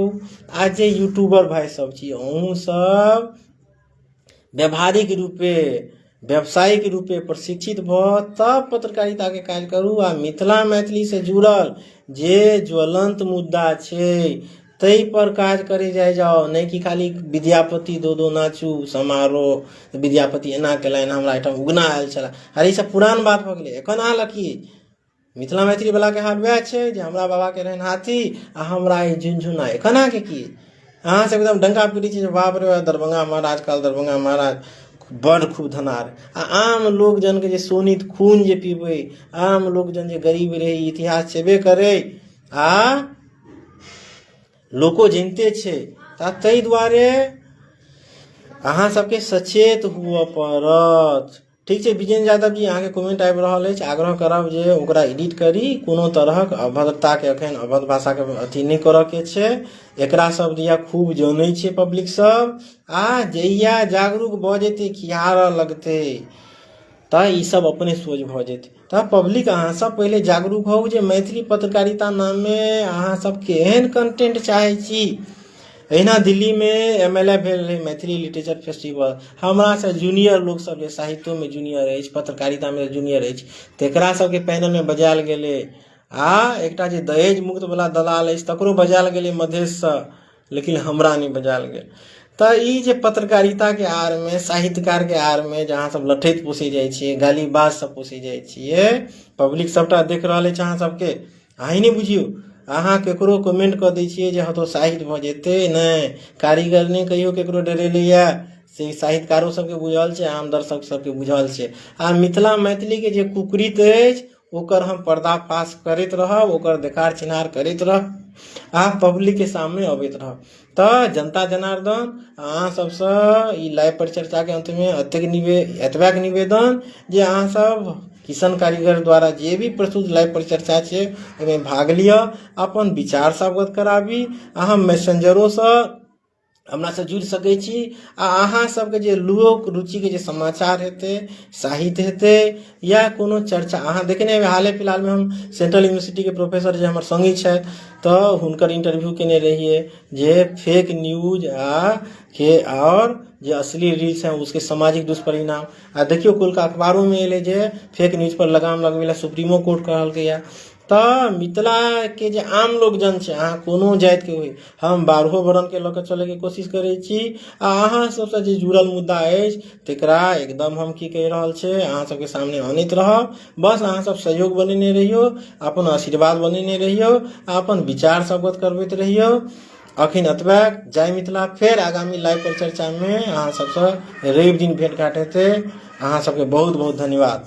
आ जे यूट्यूबर भाई सब छी, अहूँ सब व्यवहारिक रूपे व्यावसायिक रूपे प्रशिक्षित भऽ तब पत्रकारिता के काज करू। आ मिथिला मैथिली से जुड़ल जे ज्वलंत मुद्दा छै ताहि पर काज करे जाओ, नहीं कि खाली विद्यापति दो दो नाचू समारोह, विद्यापति एना केलनि, हमरा एहिठाम उगना आयल छला, अरे ई सब पुरान बात भऽ गेलै। एखन अहाँ लकी मिथिला मैथिली वाला के हाल वएह छै जे हमरा बाबा के रहन हाथी आ हमरा ई झुनझुना। एखन अहाँ के की अहाँ सब एकदम डंका पीटी छी, बाप रे दरभंगा महाराज काल दरभंगा महाराज बड़ खूब धनार। आ आम लोक जन के जे सोनित खून जे पीबे, आम लोक जन जे गरीब रहे, इतिहास छेबे करे आ लोको जानते छै। ताहि दुआरे अहाँ सबके सचेत हुअ पड़त। ठीक छै विजेंद्र यादव जी, अहाँके कमेंट आबि रहल अछि, आग्रह करब जे ओकरा एडिट करी, कोनो तरहक अभद्रता के अखन अभद्र भाषा के अथी नहीं करऽ के छै। एकरा सब दिया खूब जानै छै पब्लिक सब, आ जहिया जागरूक भऽ जेतै खिहारऽ लगतै तऽ ई सब अपने सोझ भऽ जेतै। तऽ पब्लिक अहाँ सब पहिले जागरूक होउ जे मैथिली पत्रकारिता नाम में अहाँ सब केहन कंटेंट चाहै छी। अहिना दिल्ली में MLA भेल रहे मैथिली लिटरेचर फेस्टिवल, हमरा से जूनियर लोग सब जे साहित्यो में जूनियर अछि, पत्रकारिता में जूनियर अछि, तेकरा सबके पैनल में बजायल गेलै। आ एकटा जे दहेज मुक्त वाला दलाल अछि तकरो बजायल गेलै मधेश से, लेकिन हमरा नहीं बजायल गेल। तऽ ई जे पत्रकारिता के आड़ में, साहित्यकार के आड़ में जहाँ सब लठैत पोसे जाइ छियै, गालीबाज सब पोसे जाइ छियै, पब्लिक सबटा देख रहल अछि अहाँ सबके। अहीं नहीं बुझियौ, अहाँ केकरो कमेंट कऽ दै छियै जे हतोत्साहित भऽ जेतै, नहीं कारीगर नहीं कहियो केकरो डरेलैया, से साहित्यकारो सबके बुझल छै, आम दर्शक सबके बुझल छै। आ मिथिला मैथिली के जे कुकृत अछि ओकर हम पर्दाफाश करैत रहब, ओकर देखार चिन्हार करैत रहब, आ पब्लिक के सामने अबैत रहब। तऽ जनता जनार्दन अहाँ सबसँ ई लाइव परिचर्चा के अंत में एतबा के निवेदन जे अहाँ सब किशन कारीगर द्वारा जे भी प्रस्तुत लाइव परिचर्चा छै ओहिमे भाग लिअ, अपन विचार से अवगत कराबी। अहाँ मैसेंजरो से हमरा से जुड़ि सकै छी। आ अहाँ सबके जे लोक रुचि के जे समाचार हेतै, साहित्य हेतै, या कोनो चर्चा अहाँ देखने हेबै, हाले फिलहाल में हम सेंट्रल यूनिवर्सिटी के प्रोफेसर जे हमर संगी छथि तऽ हुनकर इंटरव्यू केने रहिए जे फेक न्यूज और जे असली रील्स हैं उसके सामाजिक दुष्परिणाम। आ देखियो कोलका अखबारों में एले जे फेक न्यूज पर लगाम लगबै ला सुप्रीमो कोर्ट कहलकैया। तऽ मिथिला के जे आम लोक जन छै, अहाँ कोनो जाति के होय, हम 12 वर्ण के लऽ के चले के कोशिश करै छी। आ अहाँ सबसे जे जुड़ल मुद्दा अछि तेकरा एकदम हम की कहि रहल छै अहाँ सबके सामने आनैत रहब। बस अहाँ सब सहयोग बनेने रहियो, अपन आशीर्वाद बनेने रहियो, अपन विचार से अवगत करबैत रहियो। अखन एतबे, जय मिथिला। फेर आगामी लाइव परिचर्चा में अहाँ सबसे रवि दिन भेंट घाट हेतै। अहाँ सबके बहुत बहुत धन्यवाद।